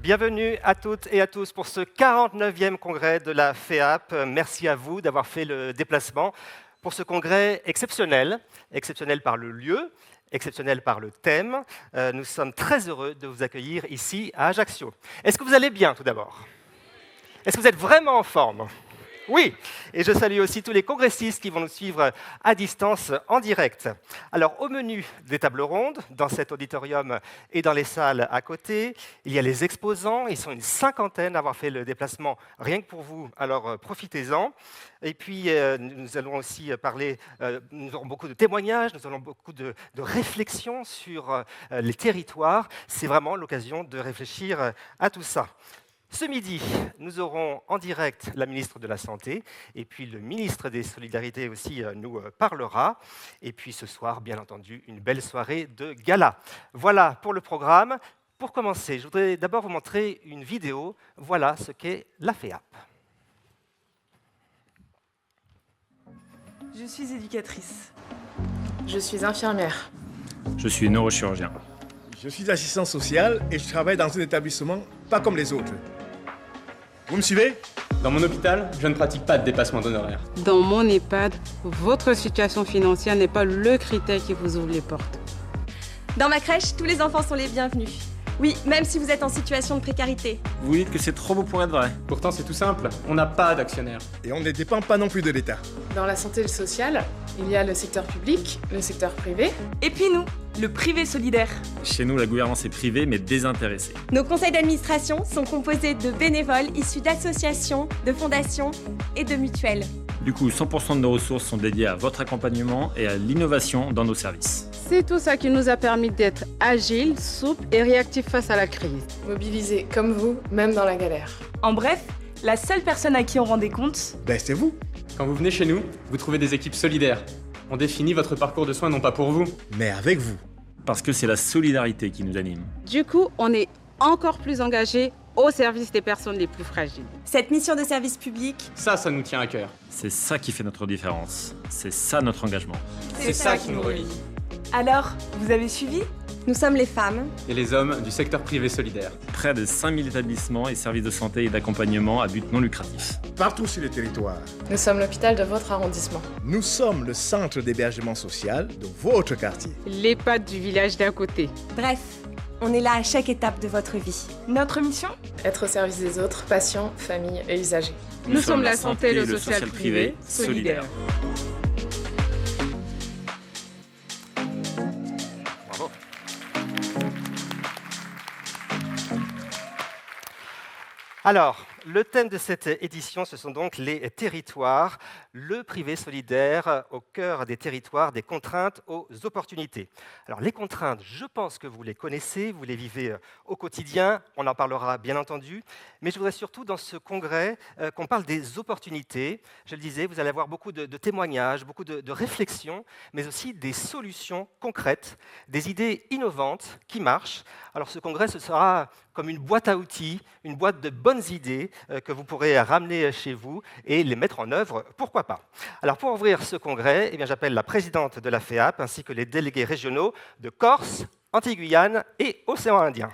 Bienvenue à toutes et à tous pour ce 49e congrès de la FEAP. Merci à vous d'avoir fait le déplacement pour ce congrès exceptionnel, exceptionnel par le lieu, exceptionnel par le thème. Nous sommes très heureux de vous accueillir ici à Ajaccio. Est-ce que vous allez bien tout d'abord? Est-ce que vous êtes vraiment en forme? Oui, et je salue aussi tous les congressistes qui vont nous suivre à distance en direct. Alors, au menu des tables rondes, dans cet auditorium et dans les salles à côté, il y a les exposants. Ils sont une cinquantaine à avoir fait le déplacement rien que pour vous, alors profitez-en. Et puis, nous allons aussi parler, nous aurons beaucoup de témoignages, nous aurons beaucoup de réflexions sur les territoires. C'est vraiment l'occasion de réfléchir à tout ça. Ce midi, nous aurons en direct la ministre de la Santé et puis le ministre des Solidarités aussi nous parlera. Et puis ce soir, bien entendu, une belle soirée de gala. Voilà pour le programme. Pour commencer, je voudrais d'abord vous montrer une vidéo. Voilà ce qu'est la FEAP. Je suis éducatrice. Je suis infirmière. Je suis neurochirurgien. Je suis assistant social et je travaille dans un établissement pas comme les autres. Vous me suivez? Dans mon hôpital, je ne pratique pas de dépassement d'honoraires. Dans mon EHPAD, votre situation financière n'est pas le critère qui vous ouvre les portes. Dans ma crèche, tous les enfants sont les bienvenus. Oui, même si vous êtes en situation de précarité. Vous dites que c'est trop beau pour être vrai. Pourtant, c'est tout simple, on n'a pas d'actionnaire. Et on ne dépend pas non plus de l'État. Dans la santé et le social, il y a le secteur public, le secteur privé. Et puis nous, le privé solidaire. Chez nous, la gouvernance est privée mais désintéressée. Nos conseils d'administration sont composés de bénévoles issus d'associations, de fondations et de mutuelles. Du coup, 100% de nos ressources sont dédiées à votre accompagnement et à l'innovation dans nos services. C'est tout ça qui nous a permis d'être agiles, souples et réactifs face à la crise. Mobilisés comme vous, même dans la galère. En bref, la seule personne à qui on rend des comptes, C'est vous. Quand vous venez chez nous, vous trouvez des équipes solidaires. On définit votre parcours de soins non pas pour vous. Mais avec vous. Parce que c'est la solidarité qui nous anime. Du coup, on est encore plus engagés au service des personnes les plus fragiles. Cette mission de service public, Ça nous tient à cœur. C'est ça qui fait notre différence. C'est ça notre engagement. C'est ça qui nous relie. alors, vous avez suivi? nous sommes les femmes. Et les hommes du secteur privé solidaire. Près de 5000 établissements et services de santé et d'accompagnement à but non lucratif. Partout sur le territoire. Nous sommes l'hôpital de votre arrondissement. Nous sommes le centre d'hébergement social de votre quartier. L'EHPAD du village d'à côté. Bref, on est là à chaque étape de votre vie. Notre mission? Être au service des autres, patients, familles et usagers. Nous sommes la santé et le social privé, solidaire. Bravo. Alors, le thème de cette édition, ce sont donc les territoires, le privé solidaire au cœur des territoires, des contraintes aux opportunités. Alors les contraintes, je pense que vous les connaissez, vous les vivez au quotidien, on en parlera bien entendu, mais je voudrais surtout dans ce congrès qu'on parle des opportunités. Je le disais, vous allez avoir beaucoup de témoignages, beaucoup de réflexions, mais aussi des solutions concrètes, des idées innovantes qui marchent. Alors ce congrès, ce sera comme une boîte à outils, une boîte de bonnes idées que vous pourrez ramener chez vous et les mettre en œuvre, pourquoi pas. Alors pour ouvrir ce congrès, j'appelle la présidente de la FEAP ainsi que les délégués régionaux de Corse, Antilles-Guyane et Océan Indien.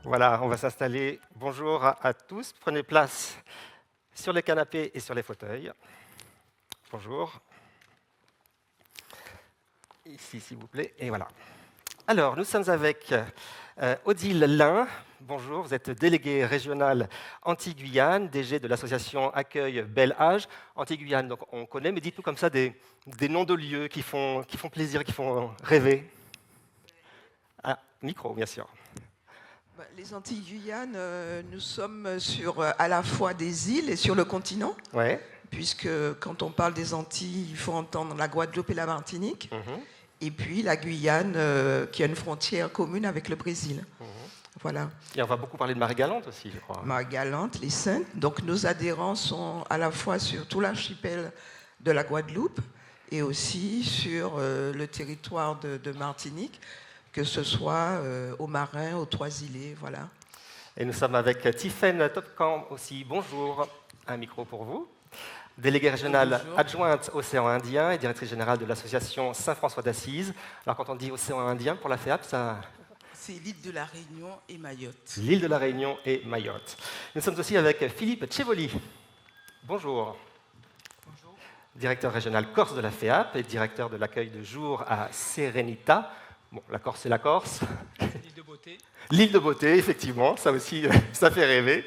Voilà, on va s'installer. Bonjour à tous. Prenez place sur les canapés et sur les fauteuils. Bonjour. Ici, s'il vous plaît. Et voilà. Alors, nous sommes avec Odile Lin. Bonjour, vous êtes déléguée régionale Antilles-Guyane, DG de l'association Accueil Bel Âge. Antilles-Guyane, donc on connaît, mais dites-nous comme ça des noms de lieux qui font plaisir, qui font rêver. Ah, micro, bien sûr. Les Antilles-Guyane, nous sommes sur à la fois des îles et sur le continent, Ouais. puisque quand on parle des Antilles, il faut entendre la Guadeloupe et la Martinique, et puis la Guyane, qui a une frontière commune avec le Brésil. Voilà. Et on va beaucoup parler de Marie-Galante aussi, je crois. Marie-Galante, les Saintes. Donc nos adhérents sont à la fois sur tout l'archipel de la Guadeloupe, et aussi sur le territoire de Martinique, que ce soit aux Marins, aux Trois-Îlets, voilà. Et nous sommes avec Tiffaine Topkamp aussi. Bonjour, un micro pour vous. Déléguée régionale adjointe Océan Indien et directrice générale de l'association Saint-François d'Assise. Alors quand on dit Océan Indien pour la FEAP, ça... C'est l'île de la Réunion et Mayotte. L'île de la Réunion et Mayotte. Nous sommes aussi avec Philippe Tchevoli. Bonjour. Bonjour. Directeur régional Corse de la FEAP et directeur de l'accueil de jour à Serenita. Bon, la Corse, c'est la Corse. L'île de beauté. L'île de beauté, effectivement, ça aussi, ça fait rêver.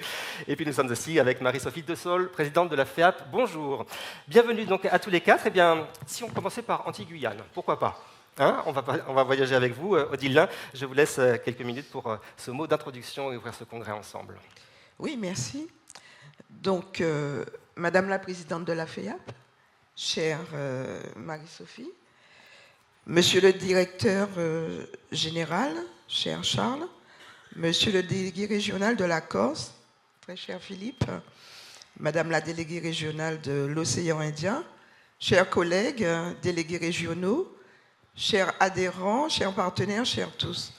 Et puis nous sommes aussi avec Marie-Sophie Dessol, présidente de la FEAP. Bonjour. Bienvenue donc à tous les quatre. Eh bien, si on commençait par Antilles-Guyane, pourquoi pas, hein, on va voyager avec vous. Odile Lin, je vous laisse quelques minutes pour ce mot d'introduction et ouvrir ce congrès ensemble. Oui, merci. Donc, Madame la présidente de la FEAP, chère Marie-Sophie, Monsieur le directeur général, cher Charles, Monsieur le délégué régional de la Corse, très cher Philippe, Madame la déléguée régionale de l'Océan Indien, chers collègues, délégués régionaux, chers adhérents, chers partenaires, chers tous.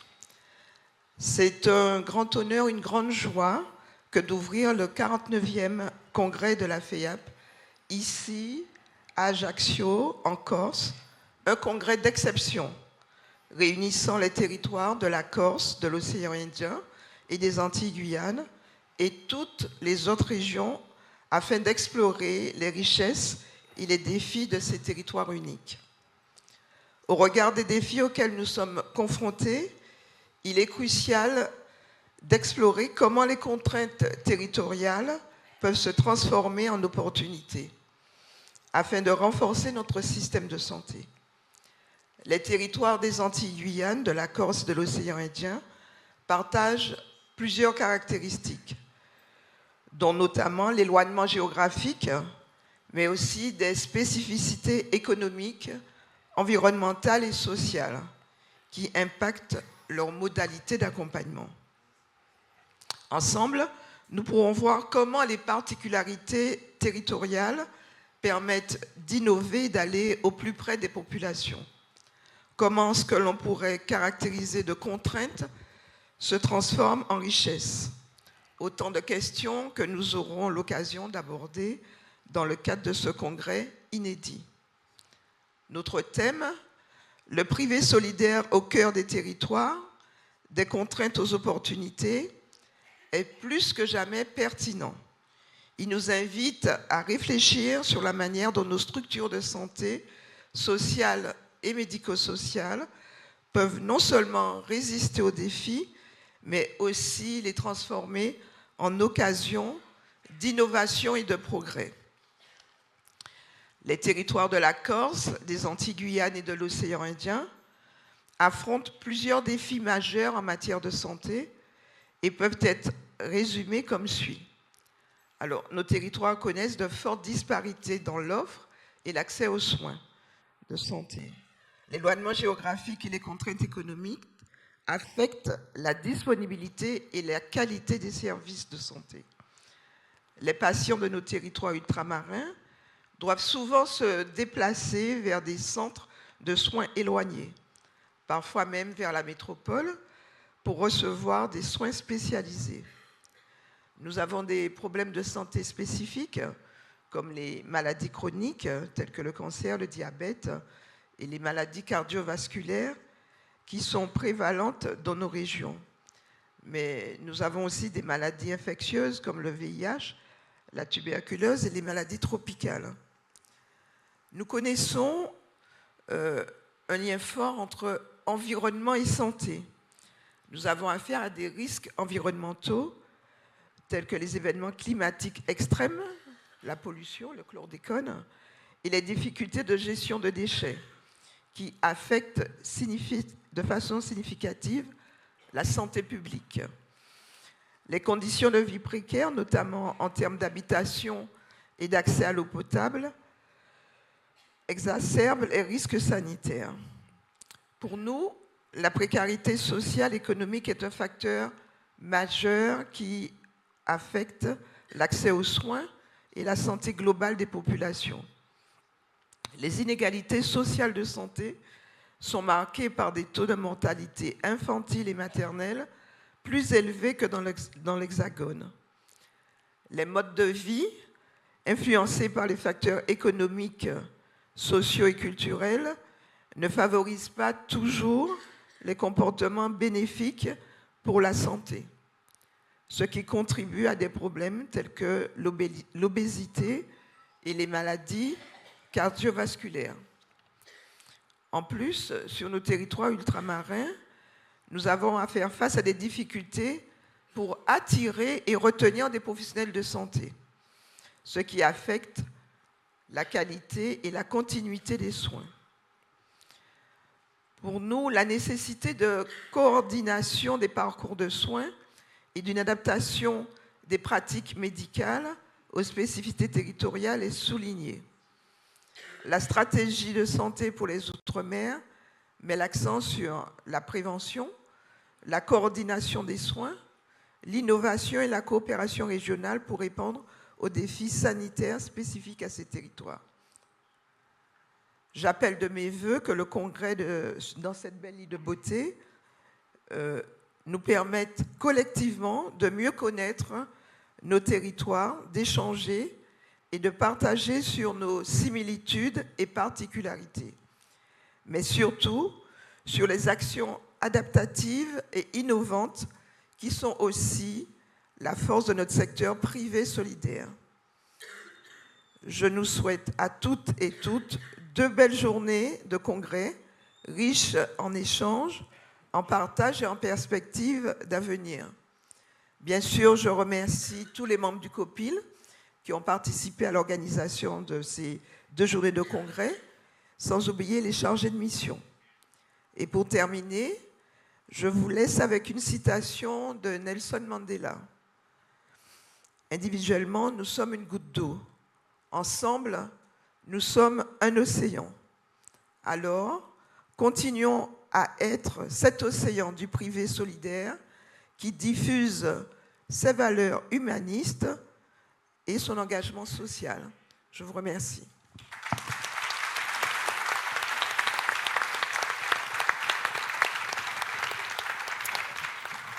C'est un grand honneur, une grande joie que d'ouvrir le 49e congrès de la FEAP ici, à Ajaccio, en Corse, un congrès d'exception réunissant les territoires de la Corse, de l'océan Indien et des Antilles-Guyane et toutes les autres régions afin d'explorer les richesses et les défis de ces territoires uniques. Au regard des défis auxquels nous sommes confrontés, il est crucial d'explorer comment les contraintes territoriales peuvent se transformer en opportunités afin de renforcer notre système de santé. Les territoires des Antilles-Guyane, de la Corse et de l'océan Indien partagent plusieurs caractéristiques, dont notamment l'éloignement géographique, mais aussi des spécificités économiques, environnementales et sociales qui impactent leurs modalités d'accompagnement. Ensemble, nous pourrons voir comment les particularités territoriales permettent d'innover et d'aller au plus près des populations. Comment ce que l'on pourrait caractériser de contraintes se transforme en richesse. Autant de questions que nous aurons l'occasion d'aborder dans le cadre de ce congrès inédit. Notre thème, le privé solidaire au cœur des territoires, des contraintes aux opportunités, est plus que jamais pertinent. Il nous invite à réfléchir sur la manière dont nos structures de santé sociales et médico-sociales peuvent non seulement résister aux défis, mais aussi les transformer en occasion d'innovation et de progrès. Les territoires de la Corse, des Antilles-Guyane et de l'océan Indien affrontent plusieurs défis majeurs en matière de santé et peuvent être résumés comme suit. Alors, nos territoires connaissent de fortes disparités dans l'offre et l'accès aux soins de santé. L'éloignement géographique et les contraintes économiques affectent la disponibilité et la qualité des services de santé. Les patients de nos territoires ultramarins doivent souvent se déplacer vers des centres de soins éloignés, parfois même vers la métropole, pour recevoir des soins spécialisés. Nous avons des problèmes de santé spécifiques, comme les maladies chroniques, telles que le cancer, le diabète, et les maladies cardiovasculaires qui sont prévalentes dans nos régions. Mais nous avons aussi des maladies infectieuses comme le VIH, la tuberculose et les maladies tropicales. Nous connaissons un lien fort entre environnement et santé. Nous avons affaire à des risques environnementaux tels que les événements climatiques extrêmes, la pollution, le chlordécone, et les difficultés de gestion de déchets qui affectent de façon significative la santé publique. Les conditions de vie précaires, notamment en termes d'habitation et d'accès à l'eau potable, exacerbent les risques sanitaires. Pour nous, la précarité sociale et économique est un facteur majeur qui affecte l'accès aux soins et la santé globale des populations. Les inégalités sociales de santé sont marquées par des taux de mortalité infantile et maternelle plus élevés que dans l'Hexagone. Les modes de vie, influencés par les facteurs économiques, sociaux et culturels, ne favorisent pas toujours les comportements bénéfiques pour la santé, ce qui contribue à des problèmes tels que l'obésité et les maladies cardiovasculaires. En plus, sur nos territoires ultramarins, nous avons à faire face à des difficultés pour attirer et retenir des professionnels de santé, ce qui affecte la qualité et la continuité des soins. Pour nous, la nécessité de coordination des parcours de soins et d'une adaptation des pratiques médicales aux spécificités territoriales est soulignée. La stratégie de santé pour les Outre-mer met l'accent sur la prévention, la coordination des soins, l'innovation et la coopération régionale pour répondre aux défis sanitaires spécifiques à ces territoires. J'appelle de mes vœux que le congrès dans cette belle île de beauté nous permette collectivement de mieux connaître nos territoires, d'échanger et de partager sur nos similitudes et particularités, mais surtout sur les actions adaptatives et innovantes qui sont aussi la force de notre secteur privé solidaire. Je nous souhaite à toutes et toutes 2 belles journées de congrès, riches en échanges, en partage et en perspectives d'avenir. Bien sûr, je remercie tous les membres du COPIL qui ont participé à l'organisation de ces 2 journées de congrès, sans oublier les chargés de mission. Et pour terminer, je vous laisse avec une citation de Nelson Mandela. Individuellement, nous sommes une goutte d'eau. Ensemble, nous sommes un océan. Alors, continuons à être cet océan du privé solidaire qui diffuse ses valeurs humanistes et son engagement social. Je vous remercie.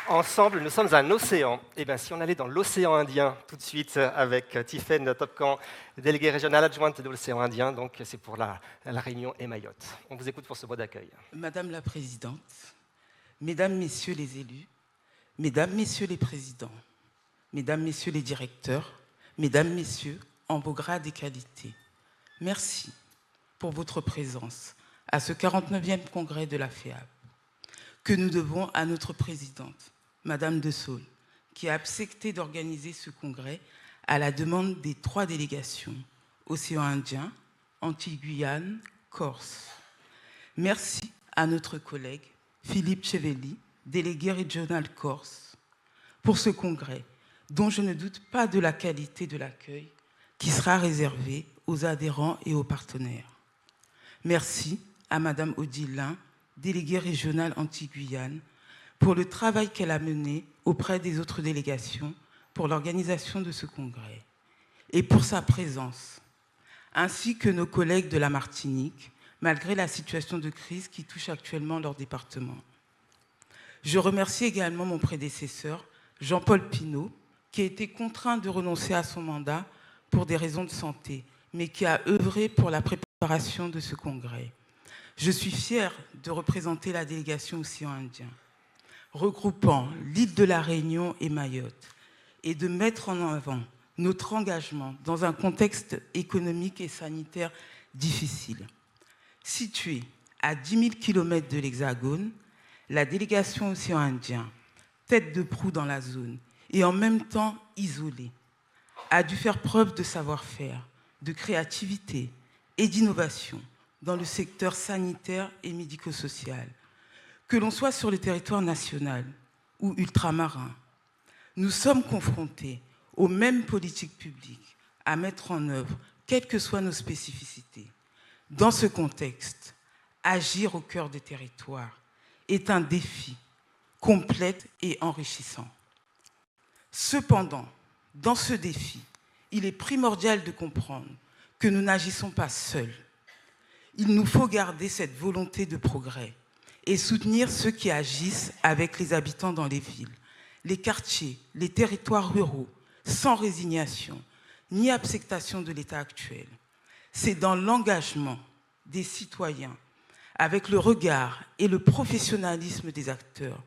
Ensemble, nous sommes un océan. Eh bien, si on allait dans l'océan Indien tout de suite avec Tiffaine Topcan, déléguée régionale adjointe de l'océan Indien, donc c'est pour la Réunion et Mayotte. On vous écoute pour ce mot d'accueil. Madame la Présidente, Mesdames, Messieurs les élus, Mesdames, Messieurs les présidents, Mesdames, Messieurs les directeurs, Mesdames, Messieurs, en beau grade et qualité, merci pour votre présence à ce 49e congrès de la FEAP, que nous devons à notre présidente, Madame De Saulles, qui a accepté d'organiser ce congrès à la demande des 3 délégations, Océan Indien, Antilles-Guyane, Corse. Merci à notre collègue Philippe Chevelli, délégué régional Corse, pour ce congrès, dont je ne doute pas de la qualité de l'accueil qui sera réservé aux adhérents et aux partenaires. Merci à Madame Odile Lin, déléguée régionale Antilles-Guyane, pour le travail qu'elle a mené auprès des autres délégations pour l'organisation de ce congrès et pour sa présence, ainsi que nos collègues de la Martinique, malgré la situation de crise qui touche actuellement leur département. Je remercie également mon prédécesseur, Jean-Paul Pinault, qui a été contraint de renoncer à son mandat pour des raisons de santé, mais qui a œuvré pour la préparation de ce congrès. Je suis fière de représenter la délégation Océan Indien, regroupant l'île de la Réunion et Mayotte, et de mettre en avant notre engagement dans un contexte économique et sanitaire difficile. Située à 10 000 km de l'Hexagone, la délégation Océan Indien, tête de proue dans la zone et en même temps isolée, a dû faire preuve de savoir-faire, de créativité et d'innovation dans le secteur sanitaire et médico-social, que l'on soit sur le territoire national ou ultramarin. Nous sommes confrontés aux mêmes politiques publiques à mettre en œuvre, quelles que soient nos spécificités. Dans ce contexte, agir au cœur des territoires est un défi complexe et enrichissant. Cependant, dans ce défi, il est primordial de comprendre que nous n'agissons pas seuls. Il nous faut garder cette volonté de progrès et soutenir ceux qui agissent avec les habitants dans les villes, les quartiers, les territoires ruraux, sans résignation ni acceptation de l'état actuel. C'est dans l'engagement des citoyens, avec le regard et le professionnalisme des acteurs,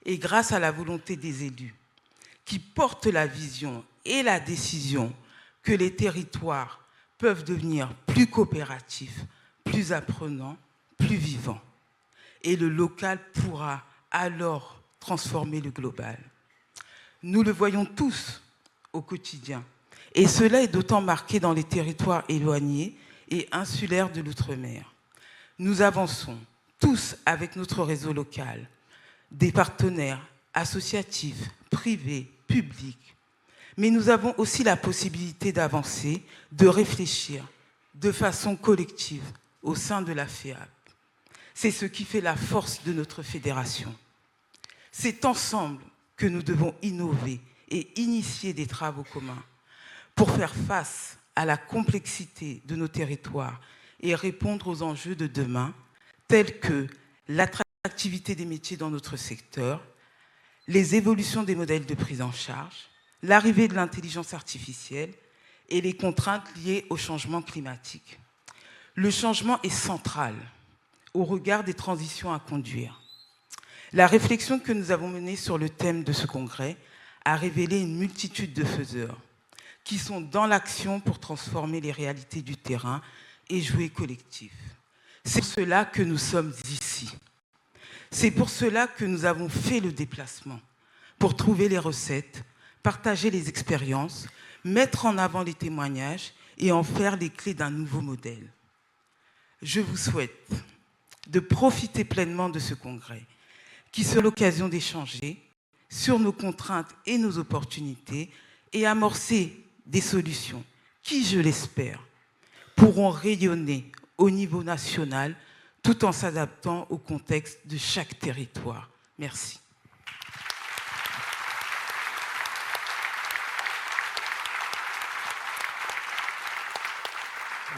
et grâce à la volonté des élus, qui portent la vision et la décision, que les territoires peuvent devenir plus coopératifs, plus apprenants, plus vivants. Et le local pourra alors transformer le global. Nous le voyons tous au quotidien, et cela est d'autant marqué dans les territoires éloignés et insulaires de l'outre-mer. Nous avançons tous avec notre réseau local, des partenaires associatifs, privés, publics. Mais nous avons aussi la possibilité d'avancer, de réfléchir de façon collective au sein de la FEAP. C'est ce qui fait la force de notre fédération. C'est ensemble que nous devons innover et initier des travaux communs pour faire face à la complexité de nos territoires et répondre aux enjeux de demain, tels que l'attractivité des métiers dans notre secteur, les évolutions des modèles de prise en charge, l'arrivée de l'intelligence artificielle et les contraintes liées au changement climatique. Le changement est central au regard des transitions à conduire. La réflexion que nous avons menée sur le thème de ce congrès a révélé une multitude de faiseurs qui sont dans l'action pour transformer les réalités du terrain et jouer collectif. C'est pour cela que nous sommes ici. C'est pour cela que nous avons fait le déplacement, pour trouver les recettes, partager les expériences, mettre en avant les témoignages et en faire les clés d'un nouveau modèle. Je vous souhaite de profiter pleinement de ce congrès, qui sera l'occasion d'échanger sur nos contraintes et nos opportunités et amorcer des solutions qui, je l'espère, pourront rayonner au niveau national tout en s'adaptant au contexte de chaque territoire. Merci.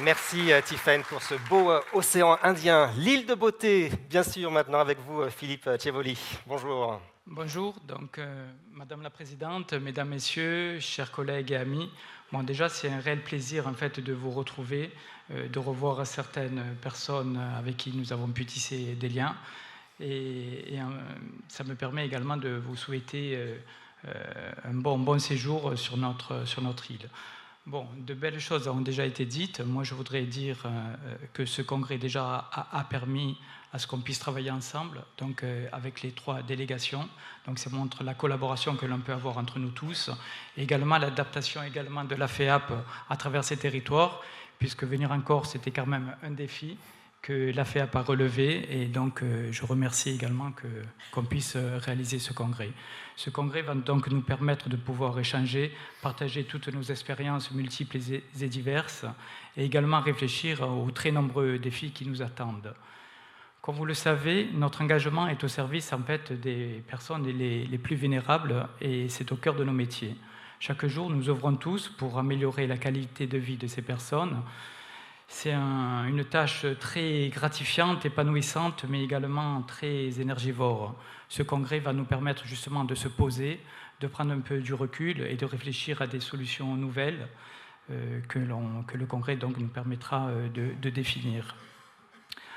Merci Tiffaine pour ce beau océan Indien. L'île de beauté, bien sûr, maintenant avec vous, Philippe Thievoli. Bonjour. Bonjour, donc Madame la Présidente, Mesdames, Messieurs, chers collègues et amis. Bon, déjà, c'est un réel plaisir en fait de vous retrouver, de revoir certaines personnes avec qui nous avons pu tisser des liens. Et ça me permet également de vous souhaiter un bon séjour sur notre île. Bon, de belles choses ont déjà été dites. Moi, je voudrais dire que ce congrès déjà a permis à ce qu'on puisse travailler ensemble, donc avec les 3 délégations. Donc, ça montre la collaboration que l'on peut avoir entre nous tous, et également l'adaptation également de la FEAP à travers ces territoires, puisque venir en Corse, c'était quand même un défi que la FEAP a relevé, et donc je remercie également qu'on puisse réaliser ce congrès. Ce congrès va donc nous permettre de pouvoir échanger, partager toutes nos expériences multiples et diverses, et également réfléchir aux très nombreux défis qui nous attendent. Comme vous le savez, notre engagement est au service en fait des personnes les plus vulnérables, et c'est au cœur de nos métiers. Chaque jour, nous œuvrons tous pour améliorer la qualité de vie de ces personnes. C'est une tâche très gratifiante, épanouissante, mais également très énergivore. Ce congrès va nous permettre justement de se poser, de prendre un peu du recul et de réfléchir à des solutions nouvelles que le congrès donc nous permettra de définir.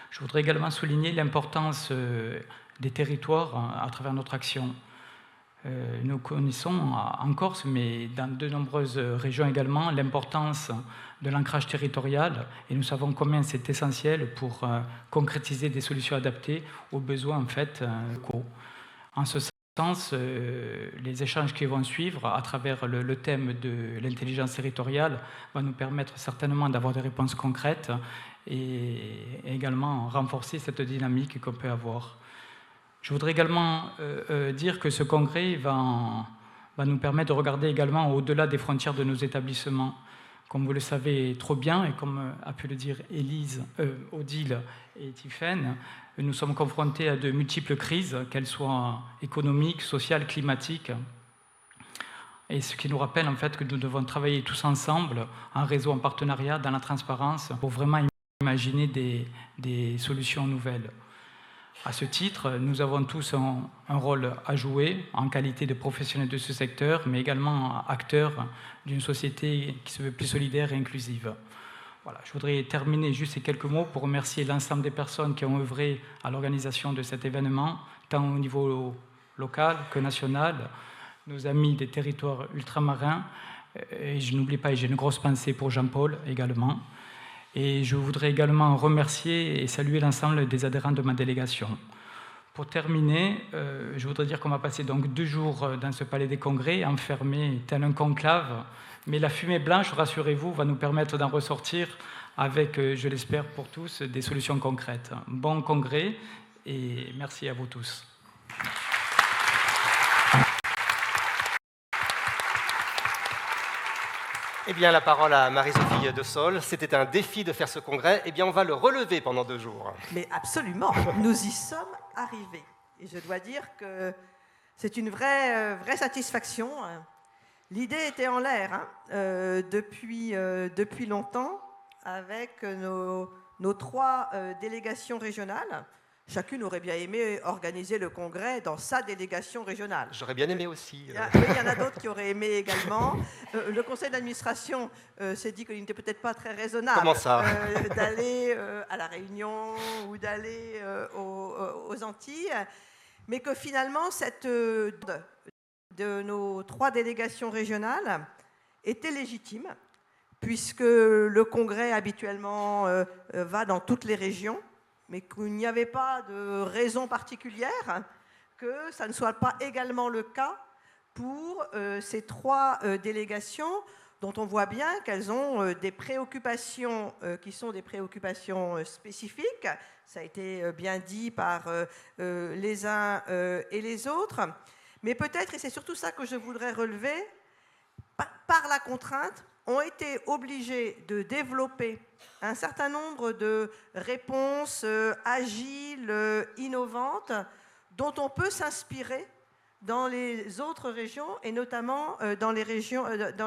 Je voudrais également souligner l'importance des territoires à travers notre action. Nous connaissons en Corse, mais dans de nombreuses régions également, l'importance de l'ancrage territorial, et nous savons combien c'est essentiel pour concrétiser des solutions adaptées aux besoins en fait locaux. En ce sens, les échanges qui vont suivre à travers le thème de l'intelligence territoriale vont nous permettre certainement d'avoir des réponses concrètes et également renforcer cette dynamique qu'on peut avoir. Je voudrais également dire que ce congrès va nous permettre de regarder également au-delà des frontières de nos établissements. Comme vous le savez trop bien, et comme a pu le dire Odile et Tiffaine, nous sommes confrontés à de multiples crises, qu'elles soient économiques, sociales, climatiques. Et ce qui nous rappelle en fait que nous devons travailler tous ensemble, en réseau, en partenariat, dans la transparence, pour vraiment imaginer des solutions nouvelles. À ce titre, nous avons tous un rôle à jouer en qualité de professionnels de ce secteur, mais également acteurs d'une société qui se veut plus solidaire et inclusive. Voilà, je voudrais terminer juste ces quelques mots pour remercier l'ensemble des personnes qui ont œuvré à l'organisation de cet événement, tant au niveau local que national, nos amis des territoires ultramarins, et je n'oublie pas, et j'ai une grosse pensée pour Jean-Paul également. Et je voudrais également remercier et saluer l'ensemble des adhérents de ma délégation. Pour terminer, je voudrais dire qu'on va passer donc 2 jours dans ce palais des congrès, enfermés tel un conclave. Mais la fumée blanche, rassurez-vous, va nous permettre d'en ressortir avec, je l'espère pour tous, des solutions concrètes. Bon congrès et merci à vous tous. Eh bien, la parole à Marie-Sophie de Saulles. C'était un défi de faire ce congrès. Eh bien, on va le relever pendant 2 jours. Mais absolument, nous y sommes arrivés. Et je dois dire que c'est une vraie satisfaction. L'idée était en l'air depuis longtemps, avec nos 3 délégations régionales. Chacune aurait bien aimé organiser le congrès dans sa délégation régionale. J'aurais bien aimé aussi. Il y en a d'autres qui auraient aimé également. Le conseil d'administration s'est dit qu'il n'était peut-être pas très raisonnable d'aller à La Réunion ou d'aller aux Antilles, mais que finalement, cette de nos 3 délégations régionales était légitime, puisque le congrès habituellement va dans toutes les régions, mais qu'il n'y avait pas de raison particulière que ça ne soit pas également le cas pour ces 3 délégations dont on voit bien qu'elles ont des préoccupations qui sont des préoccupations spécifiques. Ça a été bien dit par les uns et les autres. Mais peut-être, et c'est surtout ça que je voudrais relever, par la contrainte, ont été obligés de développer un certain nombre de réponses agiles, innovantes, dont on peut s'inspirer dans les autres régions, et notamment dans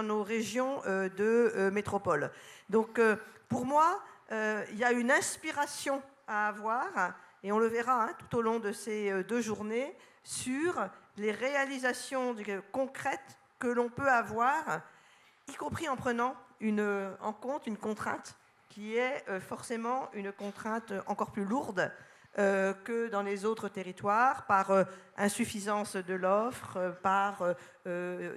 nos régions de métropole. Donc, pour moi, il y a une inspiration à avoir, et on le verra tout au long de ces 2 journées, sur les réalisations concrètes que l'on peut avoir, y compris en prenant en compte une contrainte qui est forcément une contrainte encore plus lourde que dans les autres territoires, par insuffisance de l'offre, par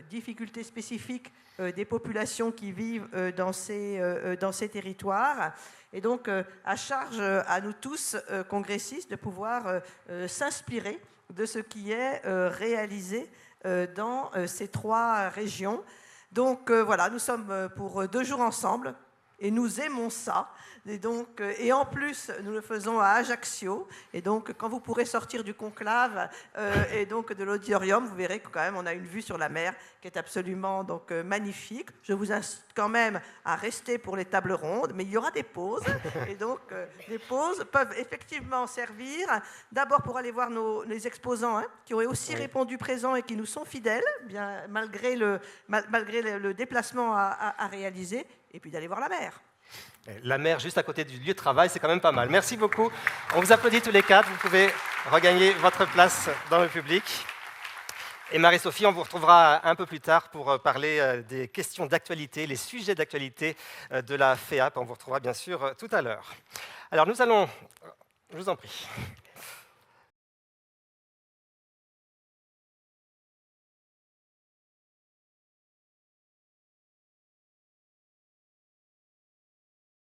difficultés spécifiques des populations qui vivent dans ces territoires. Et donc, à charge à nous tous, congressistes, de pouvoir s'inspirer de ce qui est réalisé dans ces 3 régions. Donc voilà, nous sommes pour 2 jours ensemble et nous aimons ça. Et en plus, nous le faisons à Ajaccio. Et donc, quand vous pourrez sortir du conclave et donc de l'auditorium, vous verrez que quand même on a une vue sur la mer qui est absolument magnifique. Je vous incite quand même à rester pour les tables rondes, mais il y aura des pauses. Et donc, les pauses peuvent effectivement servir d'abord pour aller voir les exposants qui ont aussi répondu présents et qui nous sont fidèles, bien, malgré le déplacement à réaliser, et puis d'aller voir la mer. La mer juste à côté du lieu de travail, c'est quand même pas mal. Merci beaucoup. On vous applaudit tous les 4. Vous pouvez regagner votre place dans le public. Et Marie-Sophie, on vous retrouvera un peu plus tard pour parler des questions d'actualité, les sujets d'actualité de la FEAP. On vous retrouvera bien sûr tout à l'heure. Alors nous allons, je vous en prie.